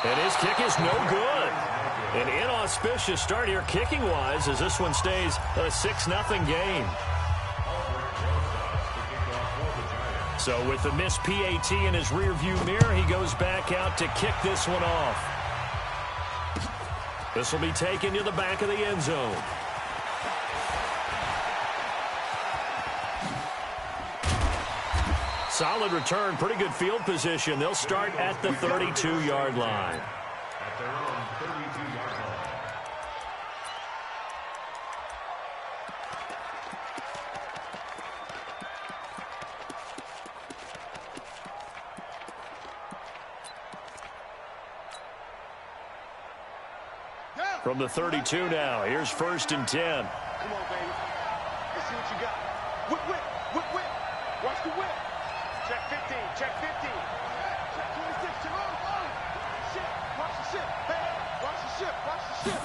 And his kick is no good. An inauspicious start here kicking-wise as this one stays a 6-0 game. So with the missed PAT in his rearview mirror, he goes back out to kick this one off. This will be taken to the back of the end zone. Solid return, pretty good field position. They'll start at the 32-yard line. At their own 32-yard line. From the 32 now, here's 1st and 10. Come on, baby. Let's see what you got. Whip, whip, whip, whip. Watch the whip. Check 15, check 15. Check 26, check on. Ship, watch the ship. Hey, watch the ship, watch the ship.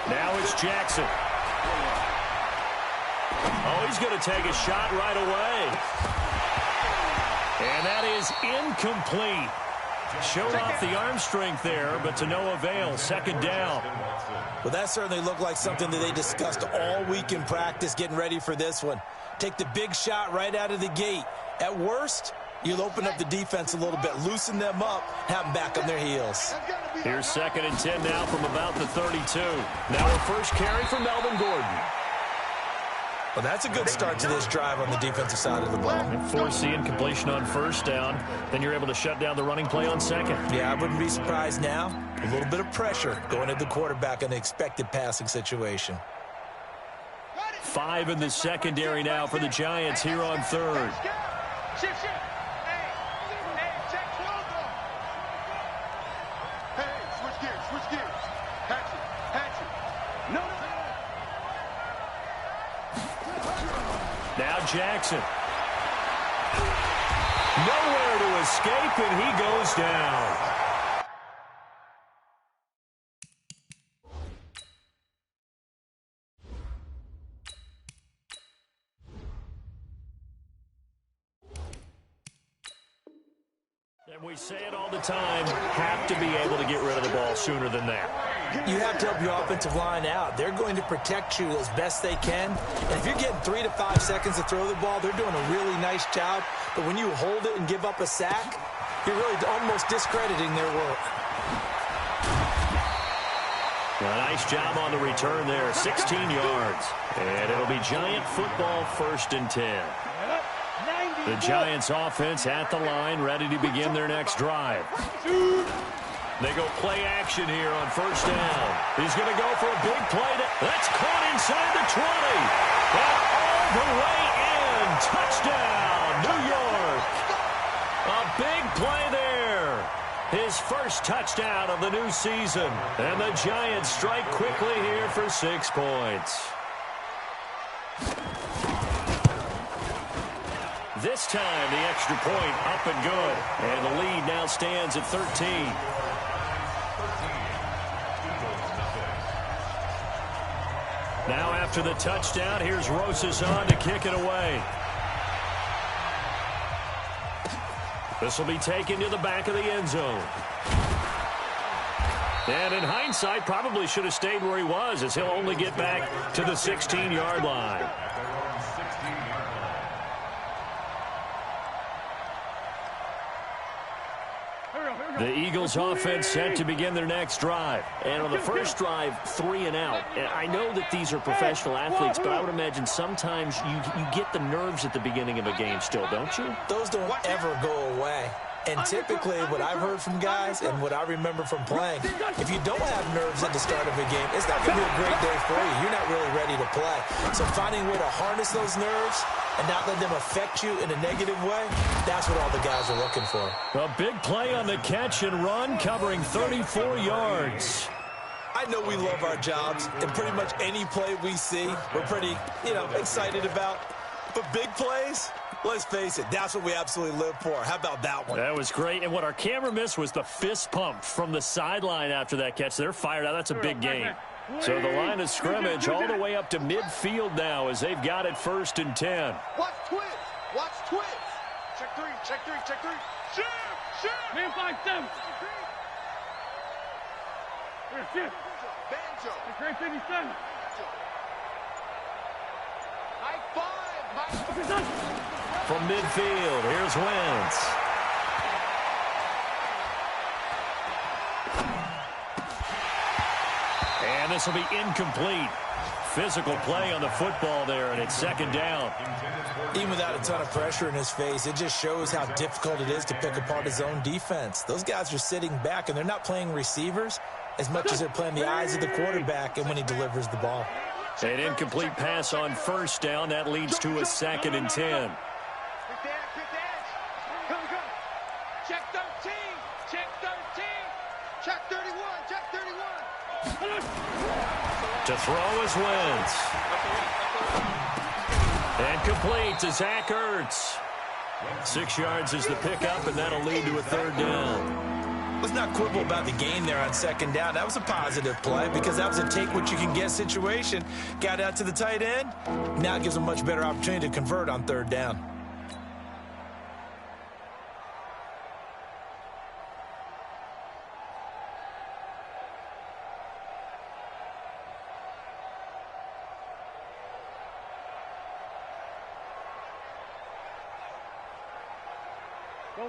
Now it's Jackson. Oh, he's going to take a shot right away. And that is incomplete. Showed off the arm strength there, but to no avail. 2nd down. Well, that certainly looked like something that they discussed all week in practice, getting ready for this one. Take the big shot right out of the gate. At worst, you'll open up the defense a little bit, loosen them up, have them back on their heels. Here's 2nd and 10 now from about the 32. Now a first carry for Melvin Gordon. Well, that's a good start to this drive on the defensive side of the ball. And forcing completion on 1st down. Then you're able to shut down the running play on 2nd. Yeah, I wouldn't be surprised now. A little bit of pressure going at the quarterback in an expected passing situation. 5 in the secondary now for the Giants here on 3rd. Ship, ship. Hey, check 12 though. Hey, switch gears. Hatchet. No. Now Jackson. Nowhere to escape, and he goes down. And we say it all the time, have to be able to get rid of the ball sooner than that. You have to help your offensive line out. They're going to protect you as best they can. And if you're getting 3 to 5 seconds to throw the ball, they're doing a really nice job. But when you hold it and give up a sack, you're really almost discrediting their work. A nice job on the return there, 16 yards. And it'll be Giant football, 1st and 10. The Giants offense at the line, ready to begin their next drive. They go play action here on 1st down. He's going to go for a big play. That's caught inside the 20. And all the way in. Touchdown, New York. A big play there. His first touchdown of the new season. And the Giants strike quickly here for 6 points. This time, the extra point up and good. And the lead now stands at 13. Now after the touchdown, here's Rosas on to kick it away. This will be taken to the back of the end zone. And in hindsight, probably should have stayed where he was, as he'll only get back to the 16-yard line. The Eagles offense set to begin their next drive. And on the first drive, 3 and out. And I know that these are professional athletes, but I would imagine sometimes you get the nerves at the beginning of a game still, don't you? Those don't ever go away. And typically, what I've heard from guys and what I remember from playing, if you don't have nerves at the start of a game, it's not going to be a great day for you. You're not really ready to play. So finding a way to harness those nerves and not let them affect you in a negative way, that's what all the guys are looking for. A big play on the catch and run, covering 34 yards. I know we love our jobs, and pretty much any play we see, we're pretty, excited about. But big plays, let's face it, that's what we absolutely live for. How about that one? That was great. And what our camera missed was the fist pump from the sideline after that catch. They're fired out. That's a big game. So the line of scrimmage all the way up to midfield now as they've got it 1st and 10. Watch twist. Watch twist. Check 3, check 3, check 3. Ship, ship. Man 5-7. Banjo. Great 57. Mike 5. From midfield, here's Wentz. And this will be incomplete. Physical play on the football there, and it's second down. Even without a ton of pressure in his face, it just shows how difficult it is to pick apart his own defense. Those guys are sitting back, and they're not playing receivers as much as they're playing the eyes of the quarterback and when he delivers the ball. An incomplete pass on first down. That leads to a 2nd and 10. Check 13. Check 13. Check 31. Check 31. To throw is Wentz. And complete to Zach Ertz. 6 yards is the pickup, and that'll lead to a 3rd down. Let's not quibble about the gain there on 2nd down. That was a positive play because that was a take-what-you-can-get situation. Got out to the tight end. Now it gives a much better opportunity to convert on 3rd down.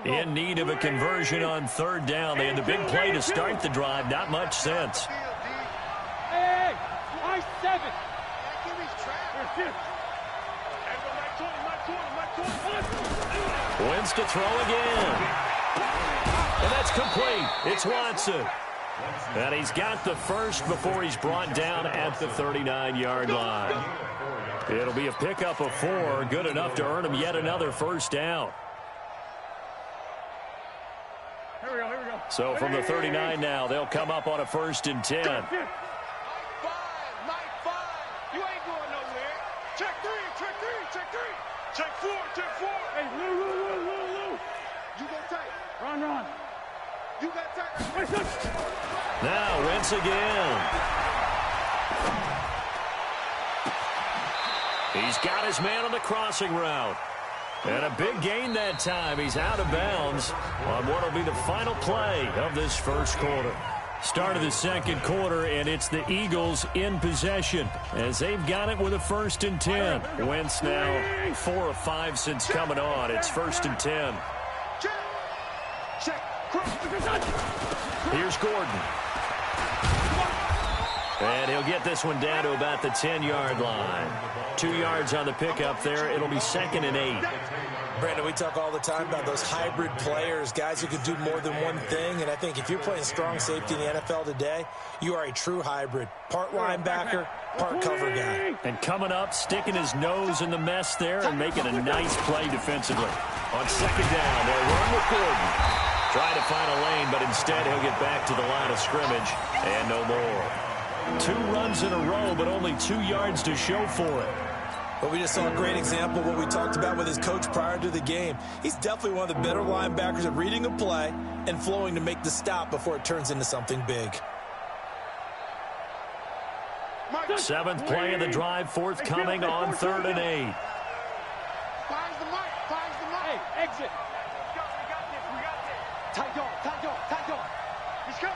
In need of a conversion on 3rd down. They had the big play to start the drive. Not much sense. Hey, I 7. Wentz to throw again. And that's complete. It's Watson. And he's got the first before he's brought down at the 39-yard line. It'll be a pickup of 4. Good enough to earn him yet another 1st down. So from the 39 now, they'll come up on a 1st and 10. Mike 5. You ain't going nowhere. Check 3. Check 3. Check 3. Check 4. Check 4. Hey, Lou. You go tight. Run. You got tight. Now Wentz again. He's got his man on the crossing route. And a big gain that time. He's out of bounds on what will be the final play of this first quarter. Start of the second quarter, and it's the Eagles in possession as they've got it with a 1st and 10. Wentz now 4 of 5 since coming on. It's 1st and 10. Here's Gordon. And he'll get this one down to about the 10-yard line. 2 yards on the pickup there. It'll be 2nd and 8. Brandon, we talk all the time about those hybrid players, guys who can do more than one thing. And I think if you're playing strong safety in the NFL today, you are a true hybrid. Part linebacker, part cover guy. And coming up, sticking his nose in the mess there and making a nice play defensively. On 2nd down, they'll run with Gordon. Trying to find a lane, but instead he'll get back to the line of scrimmage and no more. 2 runs in a row, but only 2 yards to show for it. But we just saw a great example of what we talked about with his coach prior to the game. He's definitely one of the better linebackers at reading a play and flowing to make the stop before it turns into something big. 7th play of the drive forthcoming on 3rd and 8. Finds the mic. Hey, exit. We got this. Tight dog. He's coming.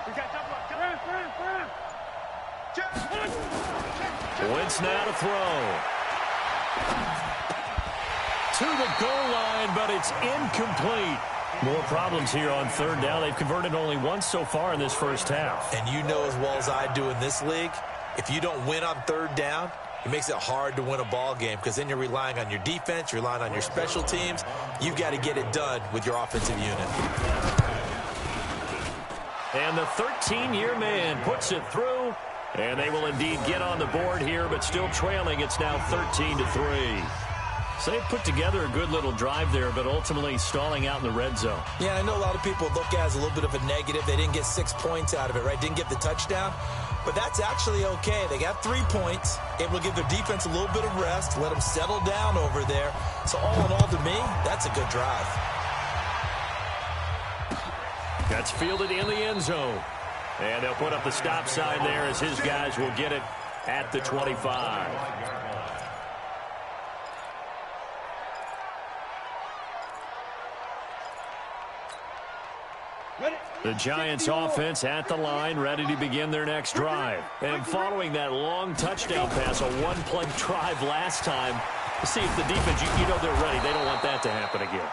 We got double up. Run. Wentz now to throw. To the goal line, but it's incomplete. More problems here on 3rd down. They've converted only once so far in this first half. And you know as well as I do in this league, if you don't win on 3rd down, it makes it hard to win a ball game because then you're relying on your defense, you're relying on your special teams. You've got to get it done with your offensive unit. And the 13-year man puts it through. And they will indeed get on the board here, but still trailing. It's now 13-3. So they put together a good little drive there, but ultimately stalling out in the red zone. Yeah, I know a lot of people look at it as a little bit of a negative. They didn't get 6 points out of it, right? Didn't get the touchdown. But that's actually okay. They got 3 points, able to give their defense a little bit of rest, let them settle down over there. So all in all, to me, that's a good drive. That's fielded in the end zone. And they'll put up the stop sign there as his guys will get it at the 25. The Giants offense at the line, ready to begin their next drive. And following that long touchdown pass, a one-play drive last time, see if the defense, you know they're ready. They don't want that to happen again.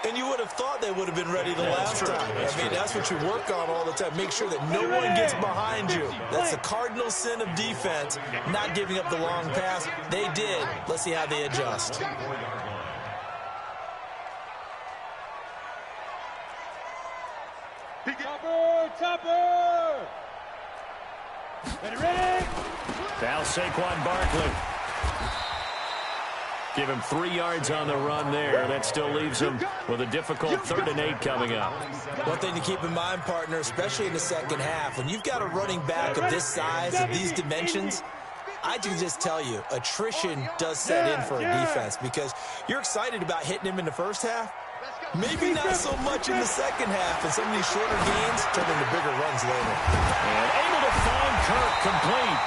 And you would have thought they would have been ready the last time. I mean, that's what you work on all the time. Make sure that no one gets behind you. That's the cardinal sin of defense, not giving up the long pass. They did. Let's see how they adjust. Topper! Ready? Now Saquon Barkley. Give him 3 yards on the run there. That still leaves him with a difficult 3rd and 8 coming up. One thing to keep in mind, partner, especially in the second half, when you've got a running back of this size, of these dimensions, I can just tell you, attrition does set in for a defense because you're excited about hitting him in the first half. Maybe not so much in the second half, and some of these shorter gains turn into bigger runs later. And able to find Kirk complete.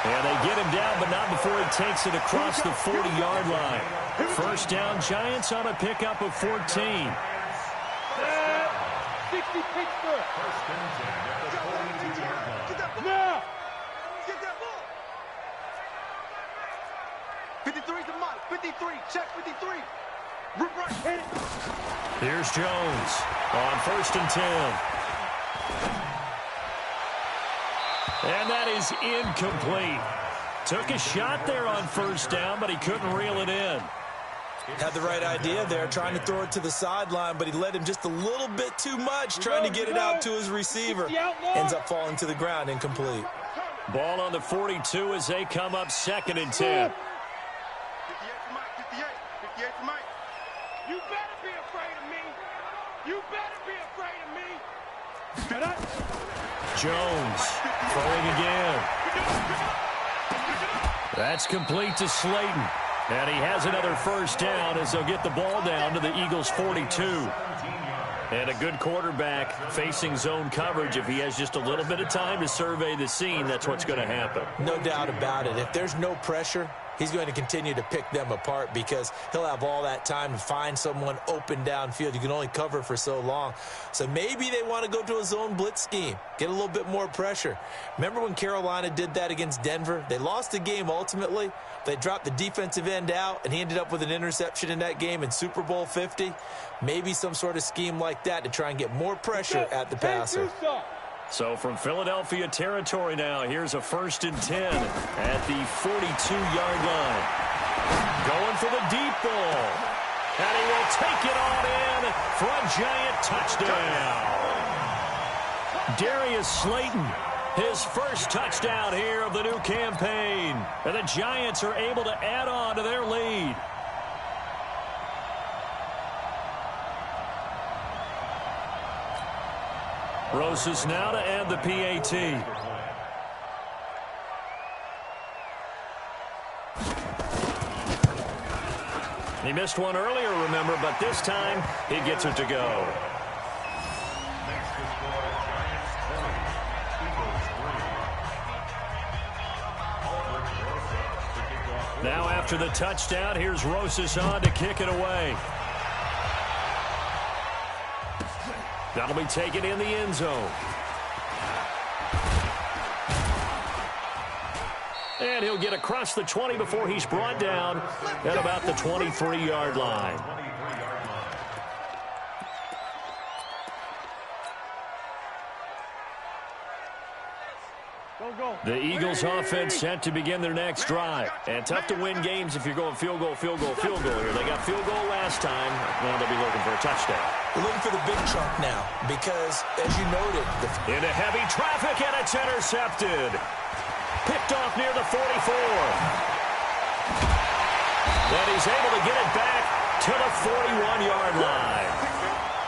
And they get him down, but not before he takes it across the 40-yard line. First down, Giants on a pickup of 14. 60 Pittsburgh. First and 10 at the 42-yard line. Now. Get that ball. 53 to Mike. 53. Check 53. Right. Hit it. Here's Jones on 1st and 10. And that is incomplete. Took a shot there on 1st down, but he couldn't reel it in. Had the right idea there, trying to throw it to the sideline, but he let him just a little bit too much, trying to get it out to his receiver. Ends up falling to the ground, incomplete. Ball on the 42 as they come up 2nd and 10. 58 to Mike. 58. 58 to Mike. You better be afraid of me. You better be afraid of me. Jones throwing again. That's complete to Slayton. And he has another 1st down as they'll get the ball down to the Eagles' 42. And a good quarterback facing zone coverage. If he has just a little bit of time to survey the scene, that's what's going to happen. No doubt about it. If there's no pressure, he's going to continue to pick them apart because he'll have all that time to find someone open downfield. You can only cover for so long. So maybe they want to go to a zone blitz scheme, get a little bit more pressure. Remember when Carolina did that against Denver? They lost the game ultimately. They dropped the defensive end out, and he ended up with an interception in that game in Super Bowl 50. Maybe some sort of scheme like that to try and get more pressure at the passer. So from Philadelphia territory now, here's a 1st and 10 at the 42-yard line. Going for the deep ball. And he will take it on in for a giant touchdown. Darius Slayton, his first touchdown here of the new campaign. And the Giants are able to add on to their lead. Roses now to add the PAT. He missed one earlier, remember, but this time he gets it to go. Next to score, Giants 20, Eagles 3. Now after the touchdown, here's Roses on to kick it away. That'll be taken in the end zone. And he'll get across the 20 before he's brought down at about the 23-yard line. The Eagles offense set to begin their next drive. And tough to win games if you're going field goal here. They got field goal last time. Now they'll be looking for a touchdown. We're looking for the big chunk now because, as you noted, into heavy traffic, and it's intercepted. Picked off near the 44. Then he's able to get it back to the 41-yard line.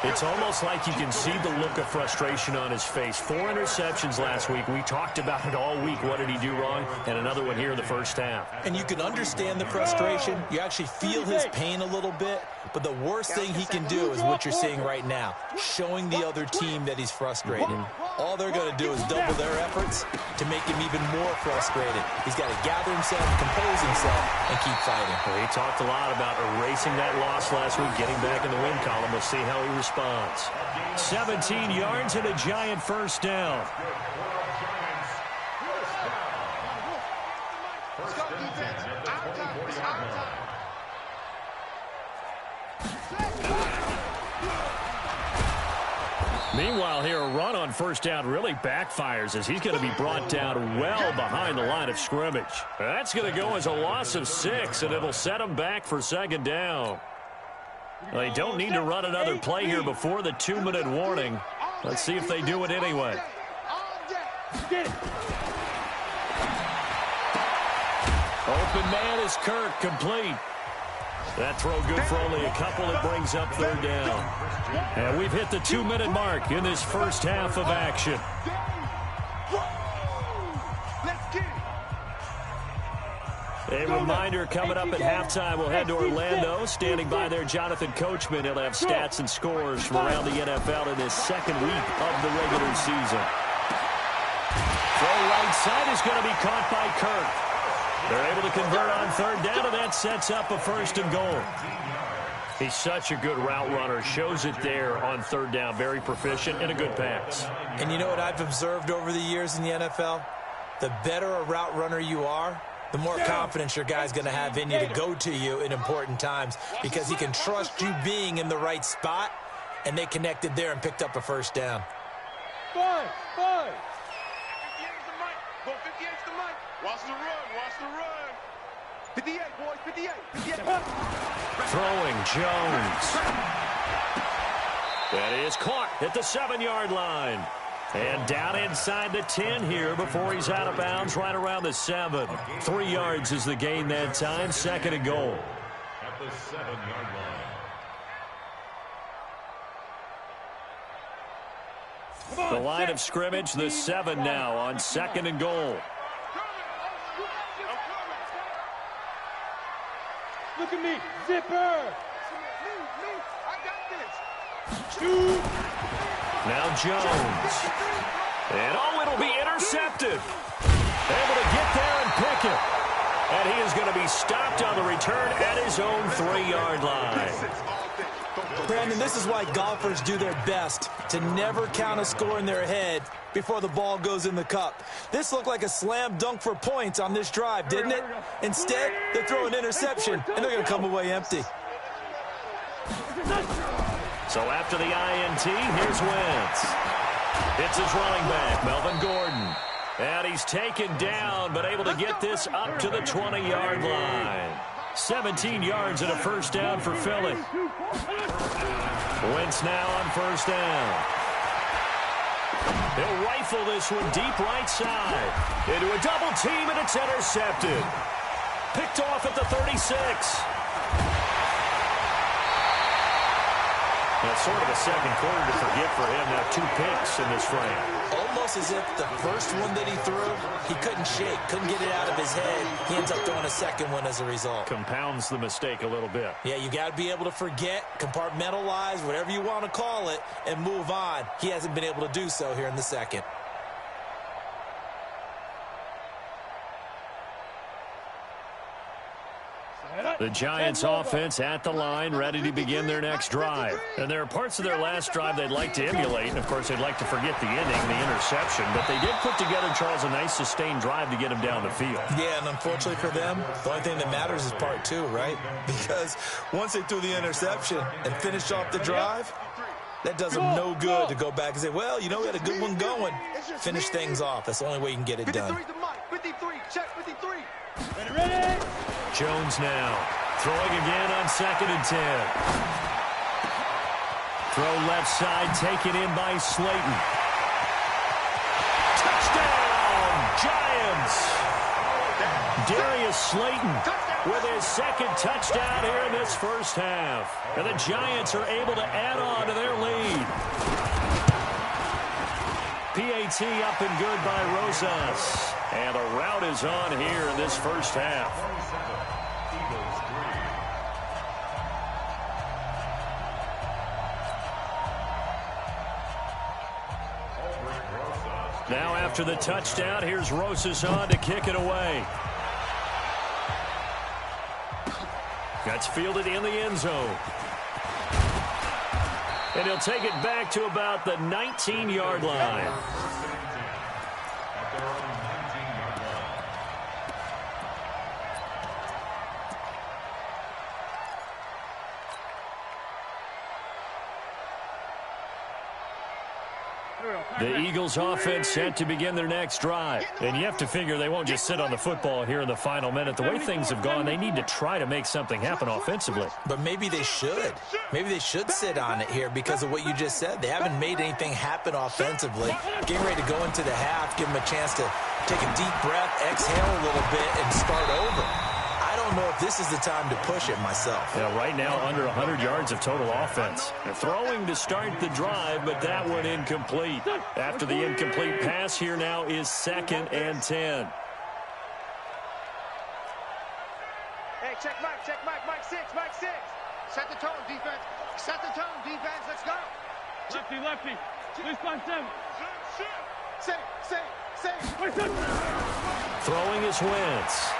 It's almost like you can see the look of frustration on his face. 4 interceptions last week. We talked about it all week. What did he do wrong? And another one here in the first half. And you can understand the frustration. You actually feel his pain a little bit. But the worst thing he can do is what you're seeing right now, showing the other team that he's frustrated. all they're going to do is double their efforts to make him even more frustrated. He's got to gather himself, compose himself, and keep fighting. Well, he talked a lot about erasing that loss last week, getting back in the win column. We'll see how he responds. 17 yards and a Giant first down. Let's go, defense. Our time. It's our time. Meanwhile, here, a run on first down really backfires as he's going to be brought down well behind the line of scrimmage. That's going to go as a loss of 6, and it'll set him back for second down. They don't need to run another play here before the 2-minute warning. Let's see if they do it anyway. Open man is Kirk, complete. That throw good for only a couple. It brings up third down. And we've hit the 2-minute mark in this first half of action. A reminder coming up at halftime, we'll head to Orlando. Standing by there, Jonathan Coachman. He'll have stats and scores from around the NFL in this second week of the regular season. Throw right side is going to be caught by Kirk. They're able to convert on third down, and that sets up a first and goal. He's such a good route runner. Shows it there on third down. Very proficient and a good pass. And you know what I've observed over the years in the NFL? The better a route runner you are, the more confidence your guy's going to have in you to go to you in important times because he can trust you being in the right spot, and they connected there and picked up a first down. 5. 58's the mic. Go 58's the mic. Watch the run. Watch the run. 58, boys. 58. 58. Throwing Jones. That is caught at the 7-yard line. And down inside the 10 here before he's out of bounds right around the 7. 3 yards is the gain that time. Second and goal. At the 7-yard line. The line of scrimmage, the 7 now on second and goal. Look at me. Zipper. Me. I got this. Shoot. Now Jones. And it'll be intercepted. Able to get there and pick it. And he is going to be stopped on the return at his own 3-yard line. Brandon, this is why golfers do their best to never count a score in their head before the ball goes in the cup. This looked like a slam dunk for points on this drive, didn't it? Instead, they throw an interception, and they're going to come away empty. So after the INT, here's Wentz. It's his running back, Melvin Gordon. And he's taken down, but able to get this up to the 20-yard line. 17 yards and a first down for Philly. Wentz now on first down. He'll rifle this one deep right side. Into a double team, and it's intercepted. Picked off at the 36. Now, sort of a second quarter to forget for him. Now 2 picks in this frame. Almost as if the first one that he threw, he couldn't shake, couldn't get it out of his head. He ends up throwing a second one as a result. Compounds the mistake a little bit. Yeah, you got to be able to forget, compartmentalize, whatever you want to call it, and move on. He hasn't been able to do so here in the second. The Giants offense at the line, ready to begin their next drive. And there are parts of their last drive they'd like to emulate. And, of course, they'd like to forget the ending, the interception. But they did put together, Charles, a nice sustained drive to get him down the field. Yeah, and unfortunately for them, the only thing that matters is part 2, right? Because once they threw the interception and finished off the drive, that does them no good to go back and say, well, you know, we had a good one going. Finish things off. That's the only way you can get it done. 53, check 53. Ready? Jones now throwing again on second and 10. Throw left side, taken in by Slayton. Touchdown, Giants! Darius Slayton with his second touchdown here in this first half. And the Giants are able to add on to their lead. PAT up and good by Rosas. And the rout is on here in this first half. Now after the touchdown, here's Rosas on to kick it away. That's fielded in the end zone. And he'll take it back to about the 19-yard line. The Eagles offense set to begin their next drive. And you have to figure they won't just sit on the football here in the final minute. The way things have gone, they need to try to make something happen offensively. But maybe they should. Maybe they should sit on it here because of what you just said. They haven't made anything happen offensively. Getting ready to go into the half, give them a chance to take a deep breath, exhale a little bit, and start over. I don't know if this is the time to push it myself. Yeah, right now under 100 yards of total offense. They're throwing to start the drive, but that one incomplete. After the incomplete pass, here now is 2nd and 10. Hey, check Mike, Mike 6. Set the tone, defense. Set the tone, defense. Let's go. Lefty. 3-5-7. Say. Throwing is Wentz.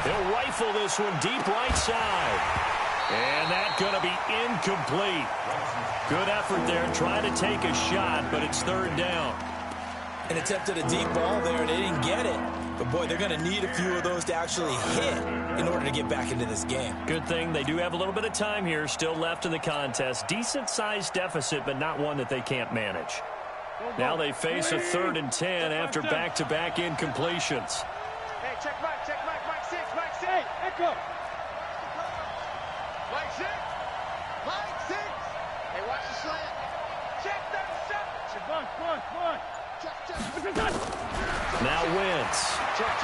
He'll rifle this one deep right side. And that's going to be incomplete. Good effort there, trying to take a shot, but it's 3rd down. And attempted a deep ball there, and they didn't get it. But, boy, they're going to need a few of those to actually hit in order to get back into this game. Good thing they do have a little bit of time here still left in the contest. Decent-sized deficit, but not one that they can't manage. Now they face a 3rd and 10 after back-to-back incompletions. Hey, check Mike 6. Hey, echo. Mike 6. Hey, watch the slant. Check that set. Come on. Check. Now Wentz. Check.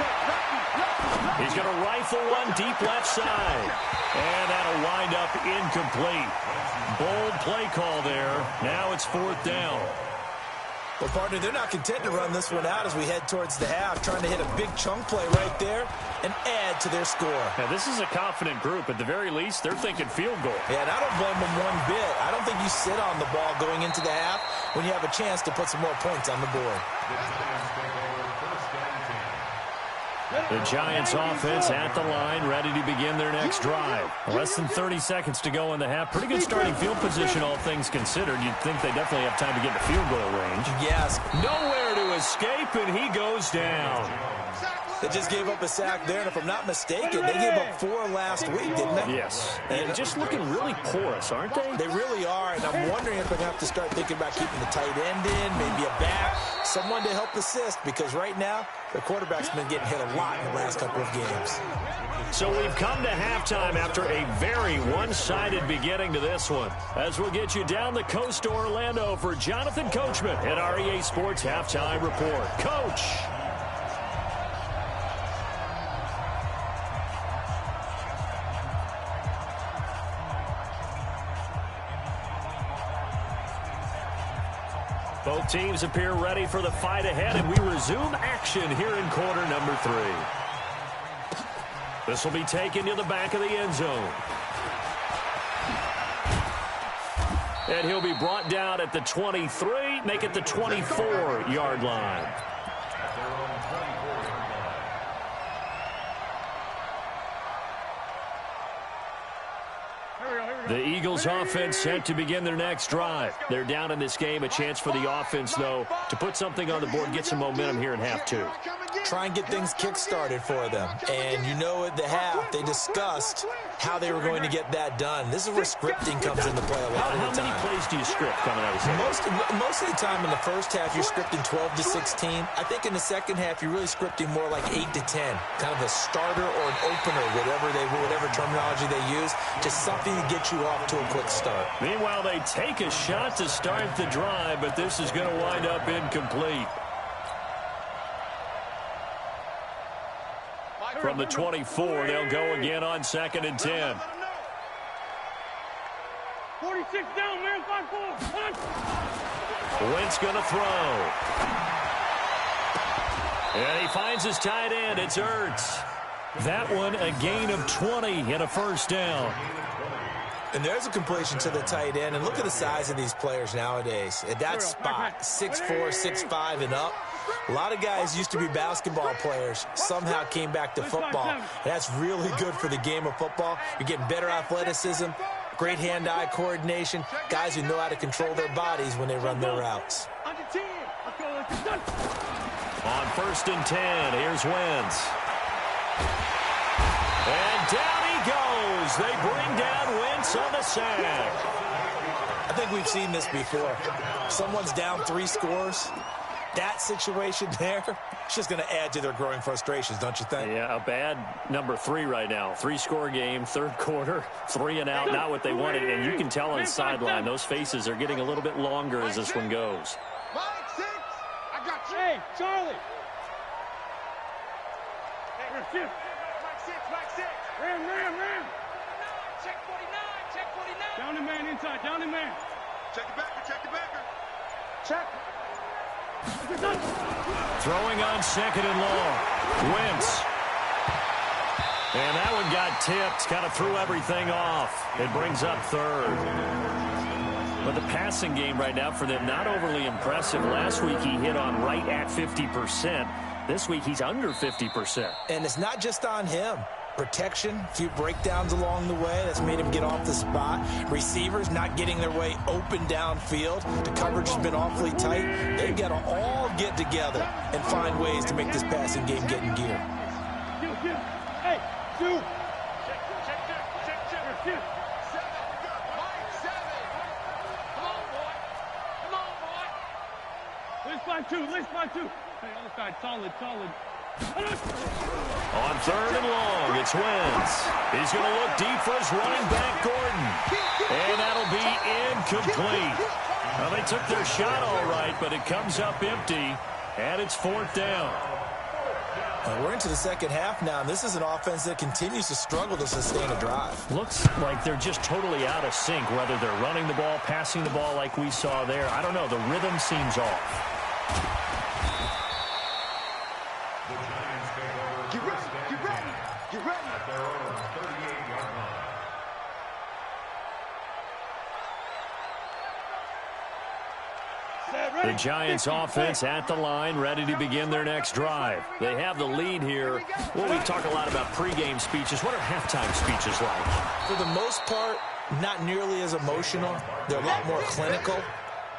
He's going to rifle one deep left side. And that'll wind up incomplete. Bold play call there. Now it's 4th down. Well, partner, they're not content to run this one out as we head towards the half, trying to hit a big chunk play right there and add to their score. Now, this is a confident group. At the very least, they're thinking field goal. Yeah, and I don't blame them one bit. I don't think you sit on the ball going into the half when you have a chance to put some more points on the board. The Giants offense at the line, ready to begin their next drive. Less than 30 seconds to go in the half. Pretty good starting field position, all things considered. You'd think they definitely have time to get to field goal range. Yes. Nowhere to escape, and he goes down. They just gave up a sack there, and if I'm not mistaken, they gave up 4 last week, didn't they? Yes. And just looking really porous, aren't they? They really are, and I'm wondering if they're going to have to start thinking about keeping the tight end in, maybe a back, someone to help assist, because right now, the quarterback's been getting hit a lot in the last couple of games. So we've come to halftime after a very one-sided beginning to this one. As we'll get you down the coast to Orlando for Jonathan Coachman at our EA Sports Halftime Report. Coach! Both teams appear ready for the fight ahead, and we resume action here in quarter number 3. This will be taken to the back of the end zone. And he'll be brought down at the 23, make it the 24-yard line. The Eagles offense set to begin their next drive. They're down in this game. A chance for the offense, though, to put something on the board, get some momentum here in half 2. Try and get things kick-started for them. And you know at the half, they discussed how they were going to get that done. This is where scripting comes into play a lot of the time. How many plays do you script coming out of this? Most of the time in the first half, you're scripting 12 to 16. I think in the second half, you're really scripting more like 8 to 10. Kind of a starter or an opener, whatever terminology they use. Just something to get you off to a quick start. Meanwhile, they take a shot to start the drive, but this is going to wind up incomplete. From the 24, they'll go again on 2nd and 10. 46 down, man, 5-4. Wentz going to throw. And he finds his tight end. It's Ertz. That one, a gain of 20 and a first down. And there's a completion to the tight end. And look at the size of these players nowadays. At that spot, 6'4", 6'5", and up. A lot of guys used to be basketball players, somehow came back to football. And that's really good for the game of football. You're getting better athleticism, great hand-eye coordination, guys who know how to control their bodies when they run their routes. On 1st and 10, here's Wentz. And down he goes. They bring down Wentz on the sack. I think we've seen this before. Someone's down 3 scores. That situation there, it's just going to add to their growing frustrations, don't you think? Yeah, a bad number 3 right now. 3-score game, 3rd quarter, 3 and out, not what they wanted. And you can tell on the sideline, those faces are getting a little bit longer as this one goes. Mike 6. I got you. Hey, Charlie. Hey, Here, shift. Mike 6, Mike 6. Ram. Check 49, check 49. Down the man inside, down the man. Check the backer, check the backer. Check. Throwing on 2nd and long. Wentz. And that one got tipped. Kind of threw everything off. It brings up 3rd. But the passing game right now for them, not overly impressive. Last week he hit on right at 50%. This week he's under 50%. And it's not just on him. Protection, a few breakdowns along the way. That's made him get off the spot. Receivers not getting their way open downfield. The coverage has been awfully tight. They've got to all get together and find ways to make this passing game get in gear. Hey, dude. Check. Shift. 7. Mike 7. Come on, boy. Come on, boy. Let's find two. Hey, other side, solid. On 3rd and long, it's Wentz. He's going to look deep for his running back, Gordon. And that'll be incomplete. Well, they took their shot all right, but it comes up empty, and it's 4th down. We're into the second half now, and this is an offense that continues to struggle to sustain a drive. Looks like they're just totally out of sync, whether they're running the ball, passing the ball like we saw there. I don't know. The rhythm seems off. Get ready. The Giants offense at the line, ready to begin their next drive. They have the lead here. Well, we talk a lot about pregame speeches. What are halftime speeches like? For the most part, not nearly as emotional. They're a lot more clinical.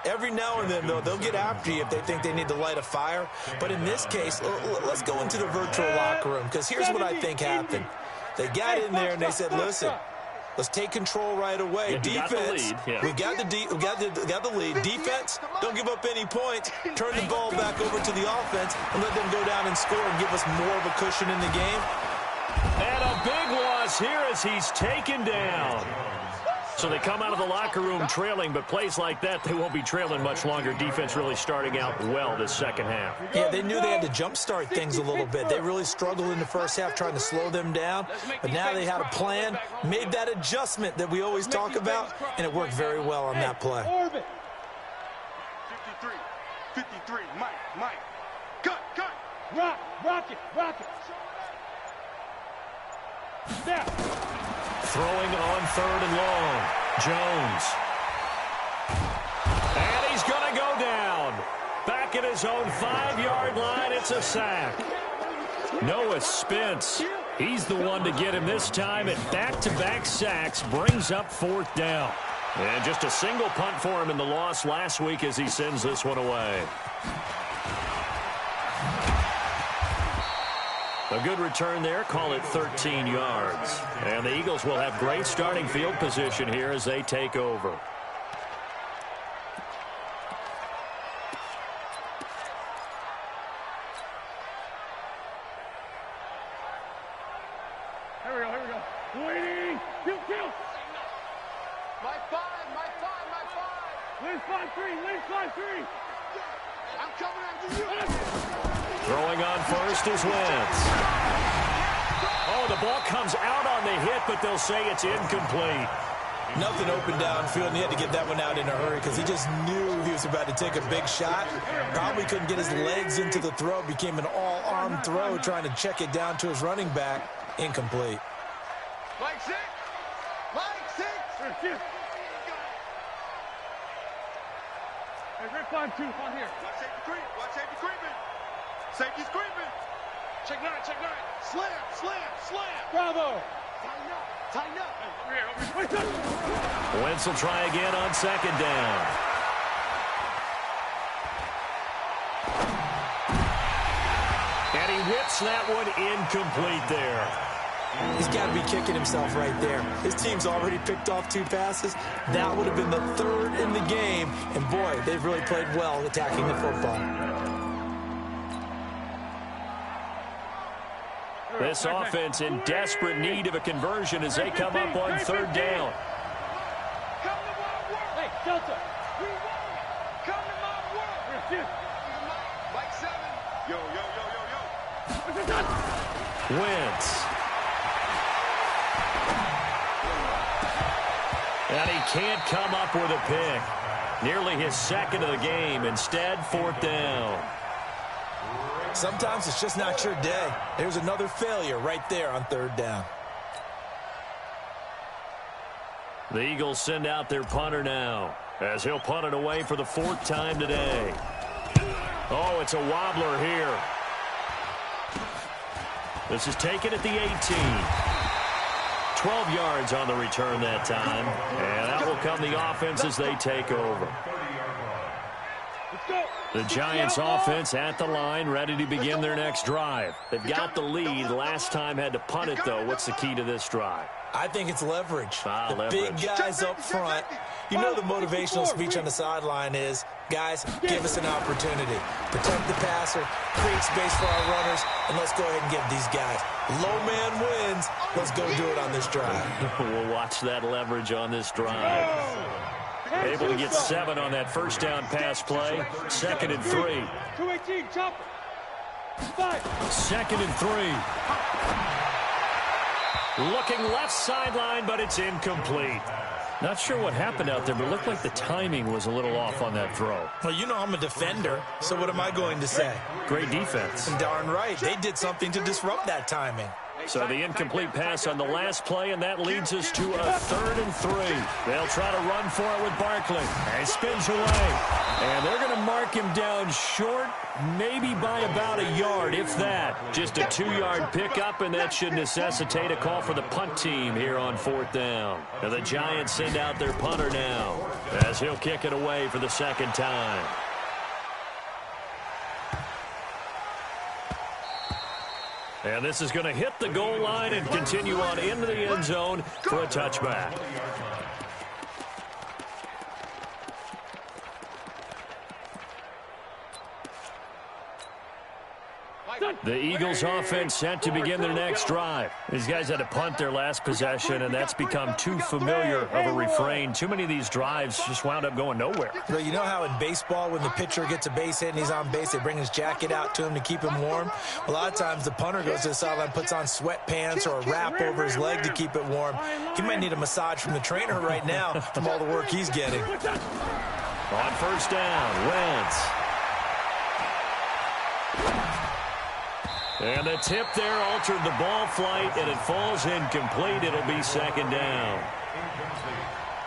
Every now and then, though, they'll get after you if they think they need to light a fire. But in this case, let's go into the virtual locker room, because here's what I think happened. They got in there and they said, listen, let's take control right away. Defense, we got the lead. Defense, don't give up any points. Turn the ball back over to the offense and let them go down and score and give us more of a cushion in the game. And a big loss here as he's taken down. So they come out of the locker room trailing, but plays like that, they won't be trailing much longer. Defense really starting out well this second half. Yeah, they knew they had to jumpstart things a little bit. They really struggled in the first half trying to slow them down, but now they had a plan, made that adjustment that we always talk about, and it worked very well on that play. 53, Mike. Cut. Rock it. Snap. Throwing on 3rd and long. Jones. And he's going to go down. Back at his own 5-yard line, it's a sack. Noah Spence, he's the one to get him this time, and back-to-back sacks brings up 4th down. And just a single punt for him in the loss last week as he sends this one away. A good return there, call it 13 yards. And the Eagles will have great starting field position here as they take over. Here we go. Waiting. Kill. Mike 5. Liz 5-3. I'm coming after you. Throwing on first is Wentz. Oh, the ball comes out on the hit, but they'll say it's incomplete. Nothing open downfield, and he had to get that one out in a hurry because he just knew he was about to take a big shot. Probably couldn't get his legs into the throw. Became an all-arm throw trying to check it down to his running back. Incomplete. Mike 6. Watch this. Hey, red flag 2 on here. Watch safety creep. Watch safety creeping. Safety's creeping. Check 9, check 9. Slam, slam, slam. Bravo. Tighten up, tighten up. Hey, over here. Wentz will try again on second down. And he whips that one incomplete there. He's got to be kicking himself right there. His team's already picked off 2 passes. That would have been the 3rd in the game. And, boy, they've really played well attacking the football. This offense in desperate need of a conversion as they come up on 3rd down. Come to my world. Hey, Delta. We won it. Come to my world. Where's this? Mike 7. Yo, yo, yo, yo, yo. Wentz. And he can't come up with a pick. Nearly his 2nd of the game. Instead, 4th down. Sometimes it's just not your day. There's another failure right there on 3rd down. The Eagles send out their punter now as he'll punt it away for the 4th time today. Oh, it's a wobbler here. This is taken at the 18. 12 yards on the return that time. And that will come the offense as they take over. The Giants offense at the line, ready to begin their next drive. They've got the lead. Last time had to punt it, though. What's the key to this drive? I think it's leverage. The leverage. Big guys up front. You know the motivational speech on the sideline is, guys, give us an opportunity. Protect the passer, create space for our runners, and let's go ahead and give these guys. Low man wins. Let's go do it on this drive. We'll watch that leverage on this drive. Able to get 7 on that 1st down pass play. 2nd and 3. 218, chop. 5. 2nd and 3. Looking left sideline, but it's incomplete. Not sure what happened out there, but it looked like the timing was a little off on that throw. Well, you know I'm a defender, so what am I going to say? Great defense. Darn right. They did something to disrupt that timing. So the incomplete pass on the last play, and that leads us to a 3rd and 3. They'll try to run for it with Barkley. And he spins away. And they're going to mark him down short, maybe by about a yard, if that. Just a 2-yard pickup, and that should necessitate a call for the punt team here on 4th down. Now the Giants send out their punter now as he'll kick it away for the 2nd time. And this is going to hit the goal line and continue on into the end zone for a touchback. The Eagles offense set to begin their next drive. These guys had to punt their last possession, and that's become too familiar of a refrain. Too many of these drives just wound up going nowhere. Well, you know how in baseball when the pitcher gets a base hit and he's on base, they bring his jacket out to him to keep him warm? A lot of times the punter goes to the sideline, puts on sweatpants or a wrap over his leg to keep it warm. He might need a massage from the trainer right now from all the work he's getting. On 1st down, Wentz. And the tip there altered the ball flight, and it falls incomplete. It'll be 2nd down.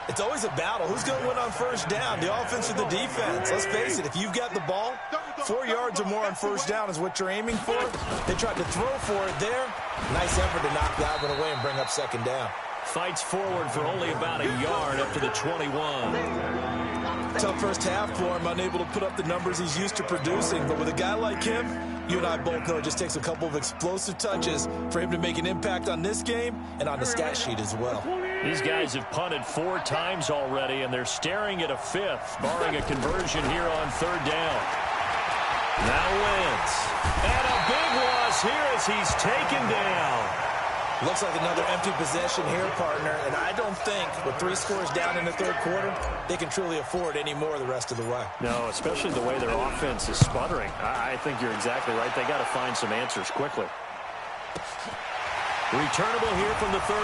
It's always a battle. Who's going to win on 1st down, the offense or the defense? Let's face it, if you've got the ball, 4 yards or more on 1st down is what you're aiming for. They tried to throw for it there. Nice effort to knock that one away and bring up 2nd down. Fights forward for only about a yard up to the 21. Tough first half for him, unable to put up the numbers he's used to producing. But with a guy like him, you and I both know it just takes a couple of explosive touches for him to make an impact on this game and on the stat sheet as well. These guys have punted 4 times already, and they're staring at a 5th, barring a conversion here on 3rd down. Now Wentz. And a big loss here as he's taken down. Looks like another empty possession here, partner, and I don't think with 3 scores down in the 3rd quarter, they can truly afford any more the rest of the way. No, especially the way their offense is sputtering. I think you're exactly right. They got to find some answers quickly. Returnable here from the 38.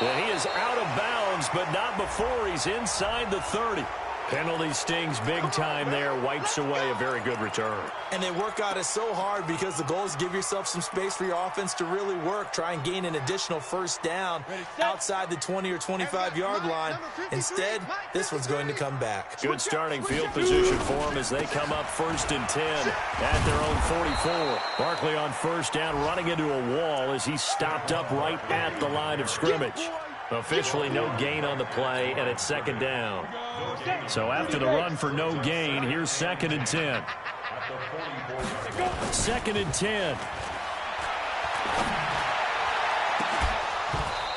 And he is out of bounds, but not before he's inside the 30. Penalty stings big time there, wipes away a very good return. And they work on it so hard because the goal is give yourself some space for your offense to really work. Try and gain an additional first down outside the 20 or 25-yard line. Instead, this one's going to come back. Good starting field position for them as they come up 1st and 10 at their own 44. Barkley on first down, running into a wall as he's stopped up right at the line of scrimmage. Officially no gain on the play, and it's 2nd down. So after the run for no gain, here's 2nd and 10. 2nd and 10.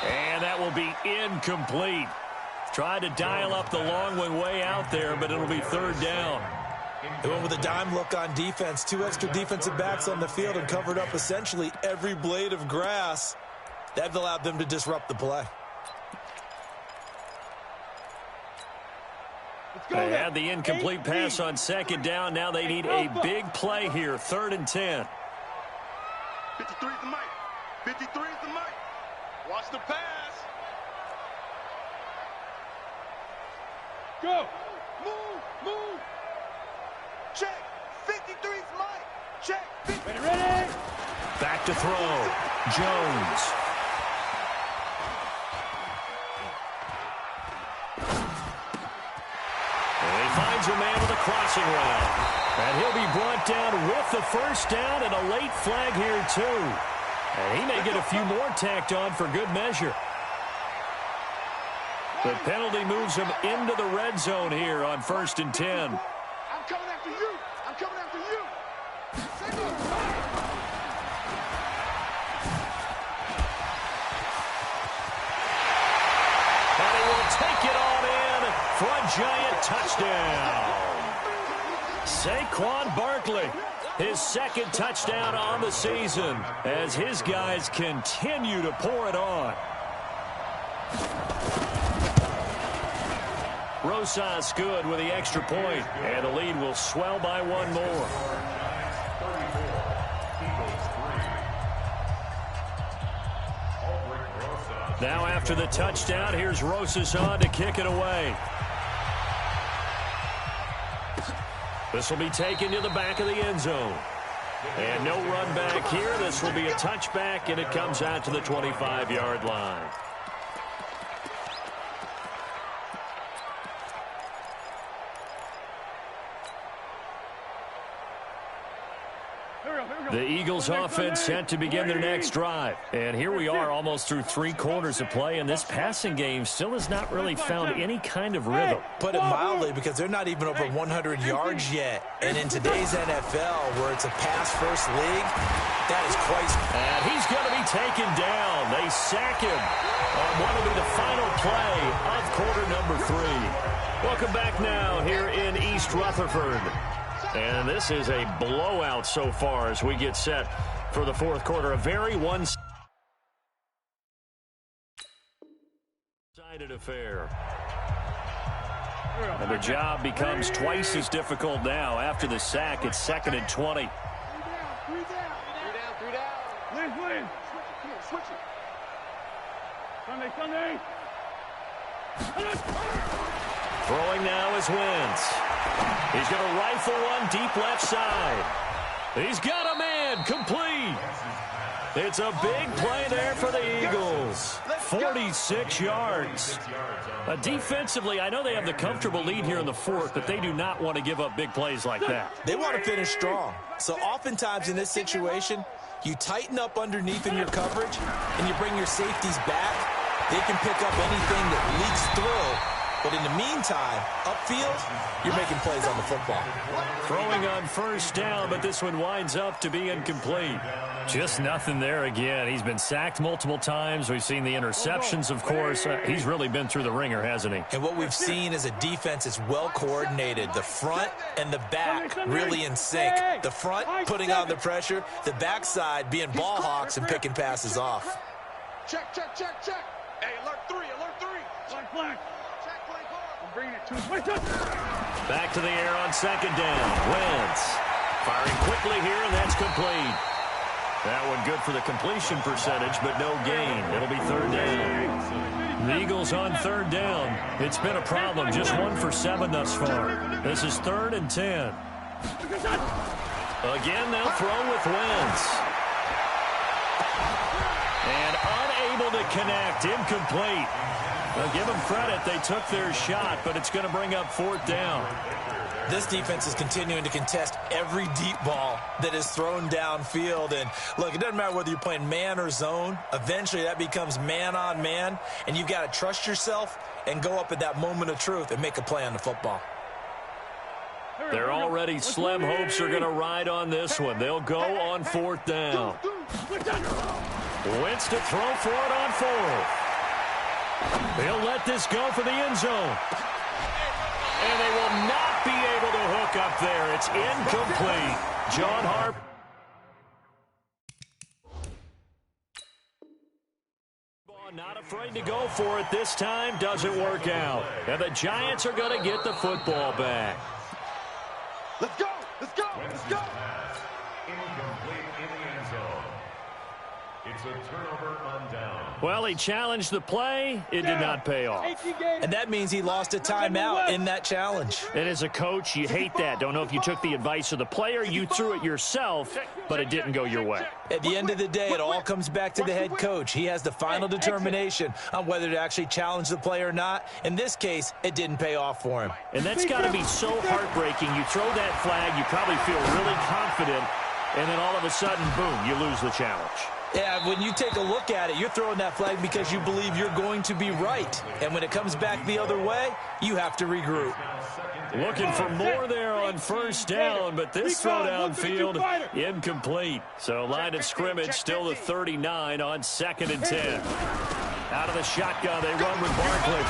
And that will be incomplete. Tried to dial up the long one way out there, but it'll be 3rd down. They went with a dime look on defense. 2 extra defensive backs on the field and covered up essentially every blade of grass. That allowed them to disrupt the play. They had the incomplete pass on 2nd down. Now they need a big play here. 3rd and 10. 53 is the mic. 53 is the mic. Watch the pass. Go. Move. Check. 53 is mic. Check. Ready. Back to throw. Jones. Finds a man with a crossing route. And he'll be brought down with the first down and a late flag here, too. And he may get a few more tacked on for good measure. The penalty moves him into the red zone here on 1st and 10. I'm coming after you. I'm coming after you. And he will take it on in for a giant touchdown. Saquon Barkley, his 2nd touchdown on the season as his guys continue to pour it on. Rosas good with the extra point, and the lead will swell by 1 more. Now after the touchdown, here's Rosas on to kick it away. This will be taken to the back of the end zone. And no run back here. This will be a touchback, and it comes out to the 25-yard line. The Eagles offense set to begin their next drive. And here we are almost through 3 quarters of play, and this passing game still has not really found any kind of rhythm. Put it mildly, because they're not even over 100 yards yet. And in today's NFL, where it's a pass-first league, that is quite... And he's going to be taken down. They sack him on what will be the final play of quarter number 3. Welcome back now here in East Rutherford. And this is a blowout so far as we get set for the 4th quarter. A very one-sided affair. And the job becomes twice as difficult now. After the sack, it's 2nd and 20. 3 down. Liz. Switch it. Sunday. Throwing now is Wentz. He's going to rifle one deep left side. He's got a man complete. It's a big play there for the Eagles. 46 yards. Defensively, I know they have the comfortable lead here in the 4th, but they do not want to give up big plays like that. They want to finish strong. So oftentimes in this situation, you tighten up underneath in your coverage, and you bring your safeties back. They can pick up anything that leaks through. But in the meantime, upfield, you're making plays on the football. Throwing on first down, but this one winds up to be incomplete. Just nothing there again. He's been sacked multiple times. We've seen the interceptions, of course. He's really been through the ringer, hasn't he? And what we've seen is a defense that's well coordinated. The front and the back really in sync. The front putting on the pressure. The backside being ball hawks and picking passes off. Check. Hey, alert 3. Flag. Bringing it to his Back to the air on 2nd down. Wentz firing quickly here, and that's complete. That one good for the completion percentage, but no gain. It'll be 3rd down. The Eagles on third down. It's been a problem. Just 1 for 7 thus far. This is 3rd and 10. Again, they'll throw with Wentz. And unable to connect. Incomplete. Now, give them credit. They took their shot, but it's going to bring up 4th down. This defense is continuing to contest every deep ball that is thrown downfield. And, look, it doesn't matter whether you're playing man or zone. Eventually, that becomes man on man. And you've got to trust yourself and go up at that moment of truth and make a play on the football. They're already slim hopes are going to ride on this one. They'll go on 4th down. Wentz to throw for it on 4th. They'll let this go for the end zone. And they will not be able to hook up there. It's incomplete. John Harp. Not afraid to go for it this time. Doesn't work out. And the Giants are going to get the football back. Let's go! Let's go! Let's go! Incomplete in the end zone. It's a turnover on down. Well, he challenged the play. It did not pay off. And that means he lost a timeout in that challenge. And as a coach, you hate that. Don't know if you took the advice of the player. You threw it yourself, but it didn't go your way. At the end of the day, it all comes back to the head coach. He has the final determination on whether to actually challenge the play or not. In this case, it didn't pay off for him. And that's got to be so heartbreaking. You throw that flag, you probably feel really confident, and then all of a sudden, boom, you lose the challenge. Yeah, when you take a look at it, you're throwing that flag because you believe you're going to be right. And when it comes back the other way, you have to regroup. Looking for more there on 1st down, but this throw downfield incomplete. So line of scrimmage still the 39 on 2nd and 10. Out of the shotgun, they run with Barkley.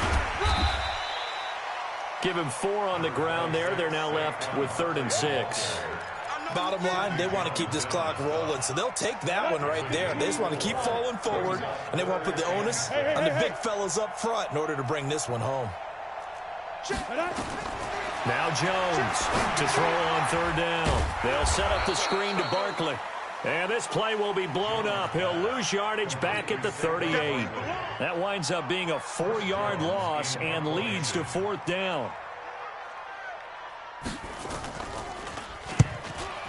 Give him 4 on the ground there. They're now left with 3rd and 6. Bottom line, they want to keep this clock rolling, so they'll take that one right there. They just want to keep falling forward, and they want to put the onus on the big fellas up front in order to bring this one home. Now Jones to throw on 3rd down. They'll set up the screen to Barkley. And this play will be blown up. He'll lose yardage back at the 38. That winds up being a 4-yard loss and leads to 4th down.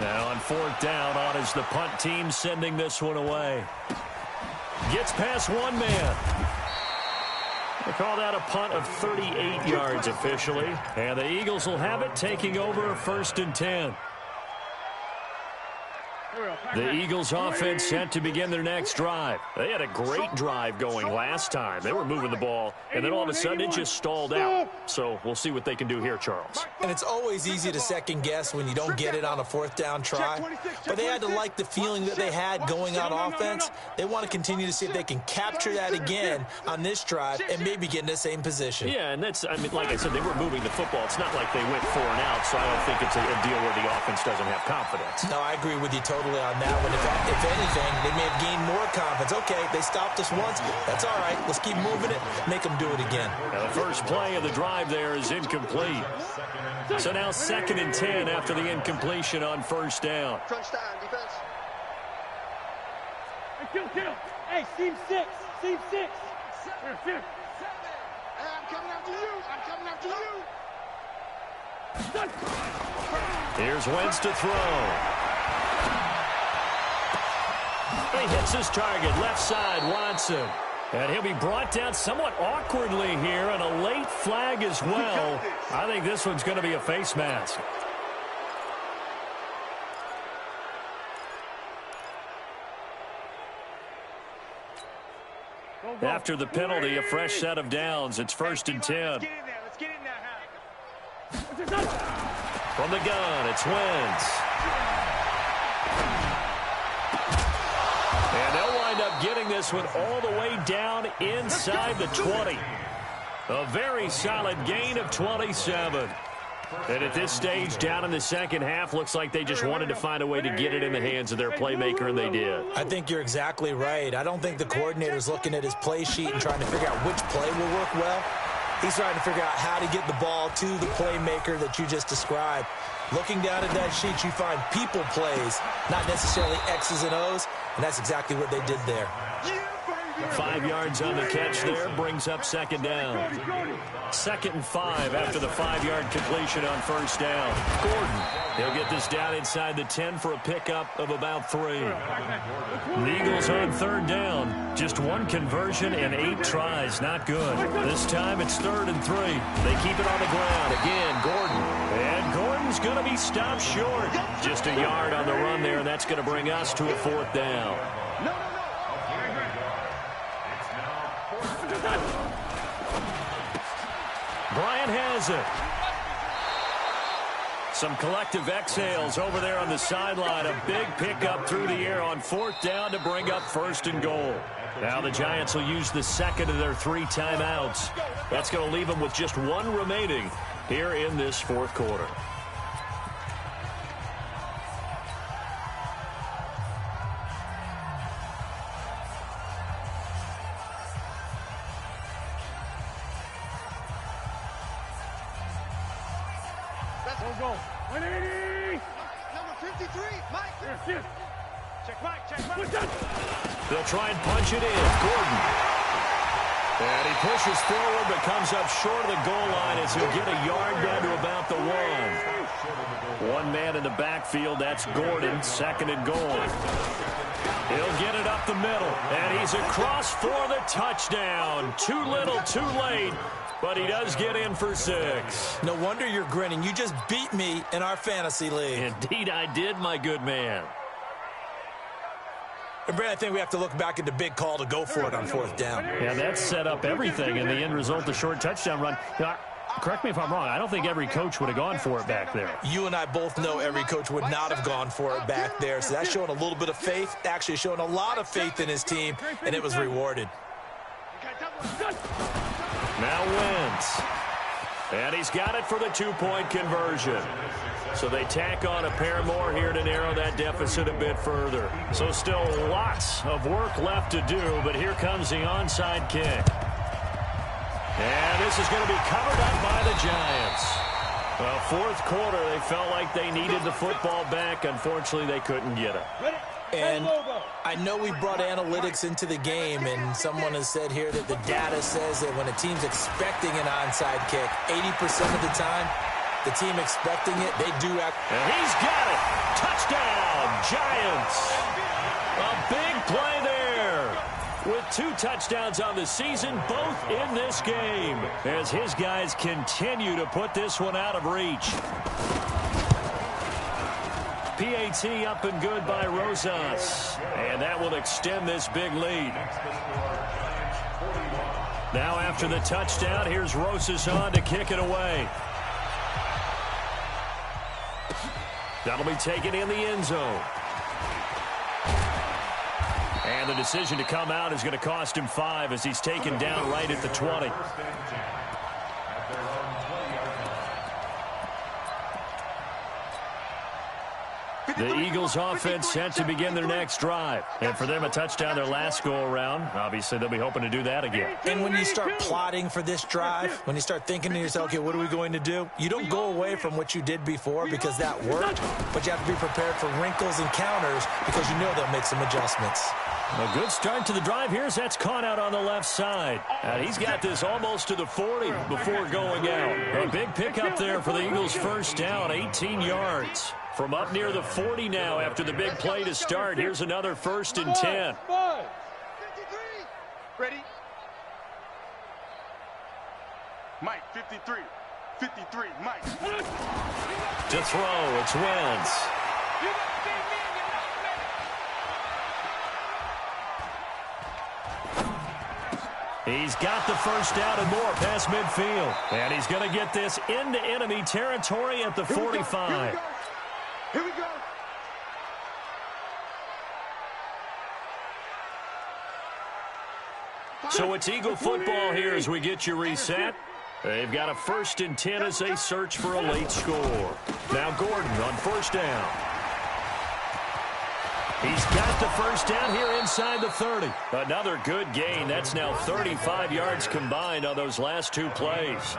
Now on 4th down, on is the punt team sending this one away. Gets past one man. They call that a punt of 38 yards officially. And the Eagles will have it, taking over 1st and 10. The Eagles offense set to begin their next drive. They had a great drive going last time. They were moving the ball, and then all of a sudden it just stalled out. So we'll see what they can do here, Charles. And it's always easy to second guess when you don't get it on a 4th down try. But they had to like the feeling that they had going on offense. They want to continue to see if they can capture that again on this drive and maybe get in the same position. Yeah, and that's, I mean, like I said, they were moving the football. It's not like they went 4 and out, so I don't think it's a deal where the offense doesn't have confidence. No, I agree with you totally on that one. If anything, they may have gained more confidence. Okay, they stopped us once. That's all right. Let's keep moving it. Make them do it again. Now, the first play of the drive there is incomplete. So now 2nd and 10 after the incompletion on 1st down. Crunch down, defense. Hey, kill. Hey, team 6. Team 6. Here. Hey, I'm coming after you. Here's Wentz to throw. He hits his target, left side, Watson. And he'll be brought down somewhat awkwardly here, and a late flag as well. I think this one's going to be a face mask. After the penalty, a fresh set of downs. It's 1st and 10. Let's get in there, From the gun, it's Wentz. And they'll wind up getting this one all the way down inside the 20. A very solid gain of 27. And at this stage, down in the second half, looks like they just wanted to find a way to get it in the hands of their playmaker, and they did. I think you're exactly right. I don't think the coordinator's looking at his play sheet and trying to figure out which play will work well. He's trying to figure out how to get the ball to the playmaker that you just described. Looking down at that sheet, you find people plays, not necessarily X's and O's, and that's exactly what they did there. Yeah, baby. 5 yards on the catch there, brings up second down. 2nd and 5 after the 5-yard completion on first down. Gordon, he'll get this down inside the 10 for a pickup of about 3. The Eagles on 3rd down. Just 1 conversion and 8 tries. Not good. This time it's 3rd and 3. They keep it on the ground. Again, Gordon. And Gordon's going to be stopped short. Just a yard on the run there, and that's going to bring us to a 4th down. Bryant has it. Some collective exhales over there on the sideline. A big pickup through the air on 4th down to bring up 1st and goal. Now the Giants will use the 2nd of their 3 timeouts. That's going to leave them with just 1 remaining here in this 4th quarter. Go. 180. Number 53, Mike. Check Mike. They'll try and punch it in. Gordon. And he pushes forward but comes up short of the goal line as he'll get a yard down to about the 1. 1 man in the backfield. That's Gordon. 2nd and goal. He'll get it up the middle. And he's across for the touchdown. Too little, too late. But he does get in for 6. No wonder you're grinning. You just beat me in our fantasy league. Indeed I did, my good man. And Brad, I think we have to look back at the big call to go for it on 4th down. Yeah, that set up everything in the end result, the short touchdown run. You know, correct me if I'm wrong. I don't think every coach would have gone for it back there. You and I both know every coach would not have gone for it back there. So that's showing a little bit of faith, actually showing a lot of faith in his team, and it was rewarded. Now Wentz. And he's got it for the 2-point conversion. So they tack on a pair more here to narrow that deficit a bit further. So still lots of work left to do, but here comes the onside kick. And this is going to be covered up by the Giants. Well, 4th quarter, they felt like they needed the football back. Unfortunately, they couldn't get it. And I know we brought analytics into the game, and someone has said here that the data says that when a team's expecting an onside kick, 80% of the time, the team expecting it, they do act. And he's got it. Touchdown, Giants. A big play there. With 2 touchdowns on the season, both in this game, as his guys continue to put this one out of reach. PAT up and good by Rosas. And that will extend this big lead. Now after the touchdown, here's Rosas on to kick it away. That'll be taken in the end zone. And the decision to come out is going to cost him 5 as he's taken down right at the 20. The Eagles offense set to begin their next drive. And for them, a touchdown their last go-around. Obviously, they'll be hoping to do that again. And when you start plotting for this drive, when you start thinking to yourself, okay, what are we going to do? You don't go away from what you did before because that worked, but you have to be prepared for wrinkles and counters because you know they'll make some adjustments. A good start to the drive here as that's caught out on the left side. And he's got this almost to the 40 before going out. A big pickup there for the Eagles' first down, 18 yards. From up near the 40 now after the big play to start. Here's another 1st and 10. 53. Ready? Mike, 53. 53, Mike. To throw, it's Wentz. He's got the first down and more past midfield. And he's going to get this into enemy territory at the 45. Here we go. So it's Eagle football here as we get you reset. They've got a 1st and 10 as they search for a late score. Now Gordon on 1st down. He's got the first down here inside the 30. Another good gain. That's now 35 yards combined on those last 2 plays.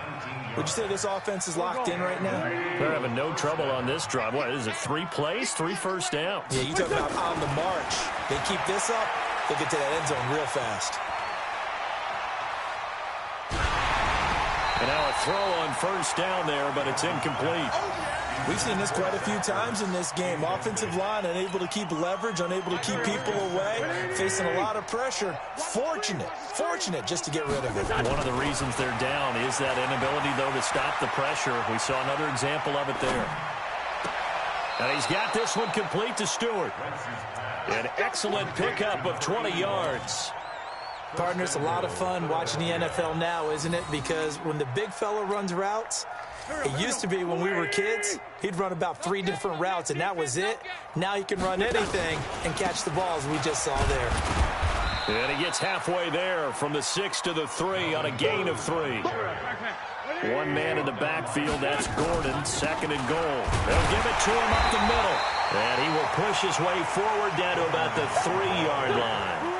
Would you say this offense is locked in right now? They're having no trouble on this drive. What is it, 3 plays, 3 first downs? Yeah, you talk about on the march. They keep this up, He'll get to that end zone real fast. And now a throw on first down there, but it's incomplete. We've seen this quite a few times in this game. Offensive line unable to keep leverage, unable to keep people away, facing a lot of pressure. Fortunate just to get rid of it. One of the reasons they're down is that inability, though, to stop the pressure. We saw another example of it there. And he's got this one complete to Stewart. An excellent pickup of 20 yards. Partner, it's a lot of fun watching the NFL now, isn't it? Because when the big fella runs routes, it used to be when we were kids, he'd run about 3 different routes, and that was it. Now he can run anything and catch the balls we just saw there. And he gets halfway there from the 6 to the 3 on a gain of 3. One man in the backfield, that's Gordon, second and goal. They'll give it to him up the middle. And he will push his way forward down to about the 3-yard line.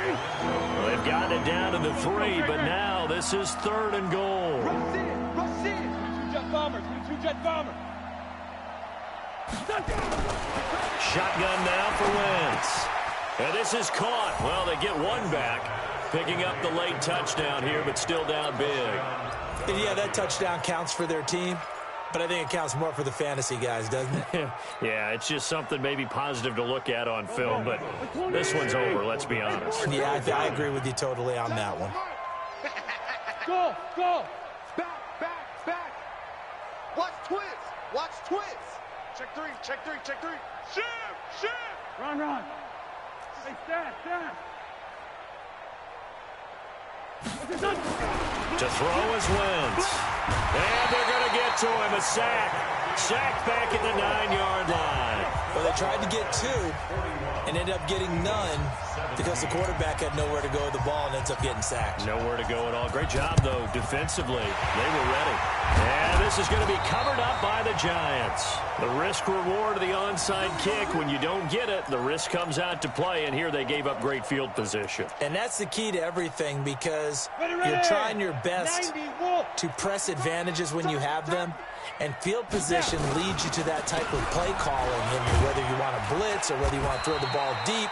Well, they've gotten it down to the 3, but now this is third and goal. Two-jet bomber. Two-jet bomber. Shotgun now for Wentz. And this is caught. Well, they get one back, picking up the late touchdown here, but still down big. Yeah, that touchdown counts for their team, but I think it counts more for the fantasy guys, doesn't it? Yeah, it's just something maybe positive to look at on film, but this one's over, let's be honest. Yeah, I agree with you totally on that one. Go. Back. Watch twist. Check three. Shift. Run. Hey, stand. To throw is Wentz. And they're going to get to him. A sack. Sack back at the 9-yard line. Well, they tried to get 2 and ended up getting none because the quarterback had nowhere to go with the ball and ends up getting sacked. Nowhere to go at all. Great job, though, defensively. They were ready. And this is going to be covered up by the Giants. The risk-reward of the onside kick. When you don't get it, the risk comes out to play, and here they gave up great field position. And that's the key to everything because you're trying your best to press advantages when you have them, and field position leads you to that type of play calling, whether you want to blitz or whether you want to throw the ball deep.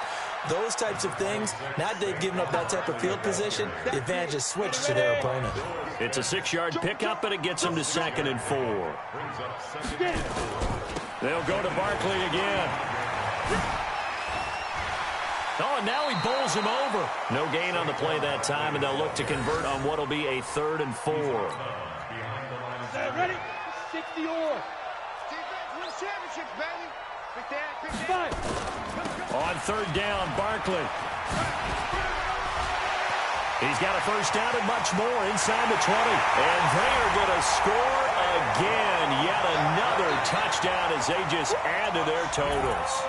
Those types of things, now that they've given up that type of field position, the advantage is switched to their opponent. It's a 6-yard pickup, and it gets them to 2nd and 4. They'll go to Barkley again. Oh, and now he bowls him over. No gain on the play that time, and they'll look to convert on what will be a 3rd and 4. Ready? 60 or. Defense wins championships, baby. Big Dan. On 3rd down, Barkley. He's got a first down and much more inside the 20. And they are going to score again. Yet another touchdown as they just add to their totals.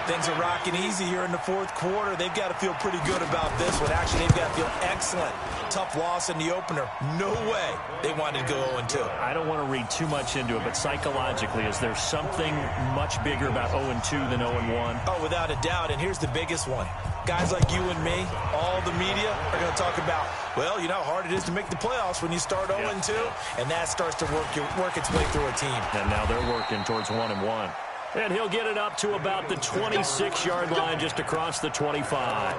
Things are rocking easy here in the 4th quarter. They've got to feel pretty good about this one. Actually, they've got to feel excellent. Tough loss in the opener. No way they wanted to go 0-2. I don't want to read too much into it, but psychologically, is there something much bigger about 0-2 than 0-1? Oh, without a doubt, and here's the biggest one. Guys like you and me, all the media, are going to talk about, well, you know how hard it is to make the playoffs when you start 0-2, and that starts to work its way through a team. And now they're working towards 1-1. And he'll get it up to about the 26-yard line just across the 25.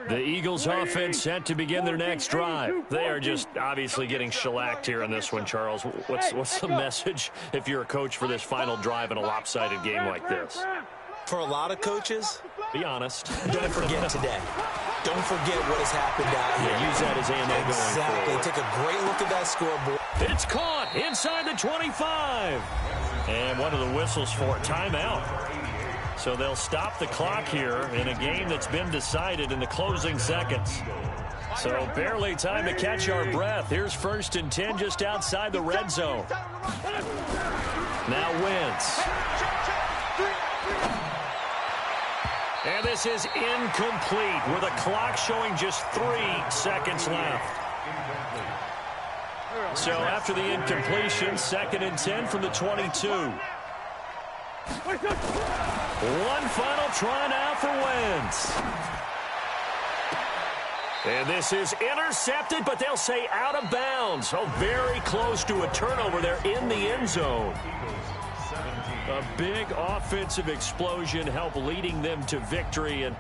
The Eagles offense set to begin their next drive. They are just obviously getting shellacked here in this one, Charles. What's the message if you're a coach for this final drive in a lopsided game like this? For a lot of coaches, be honest. Don't forget today. Don't forget what has happened out here. Yeah, use that as ammo going forward. Exactly. Take a great look at that scoreboard. It's caught inside the 25. And one of the whistles for it. Timeout. So they'll stop the clock here in a game that's been decided in the closing seconds. So barely time to catch our breath. Here's 1st and 10 just outside the red zone. Now Wentz. And this is incomplete with a clock showing just 3 seconds left. So after the incompletion, 2nd and 10 from the 22. One final try now for Wentz. And this is intercepted, but they'll say out of bounds. Oh, very close to a turnover there in the end zone. A big offensive explosion helped leading them to victory. And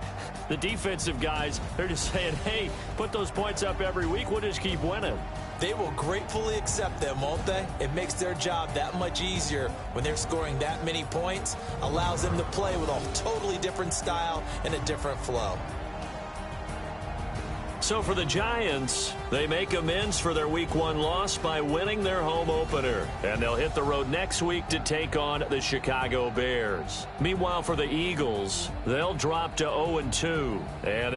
the defensive guys, they're just saying, hey, put those points up every week. We'll just keep winning. They will gratefully accept them, won't they? It makes their job that much easier when they're scoring that many points. Allows them to play with a totally different style and a different flow. So for the Giants, they make amends for their Week 1 loss by winning their home opener. And they'll hit the road next week to take on the Chicago Bears. Meanwhile, for the Eagles, they'll drop to 0-2. And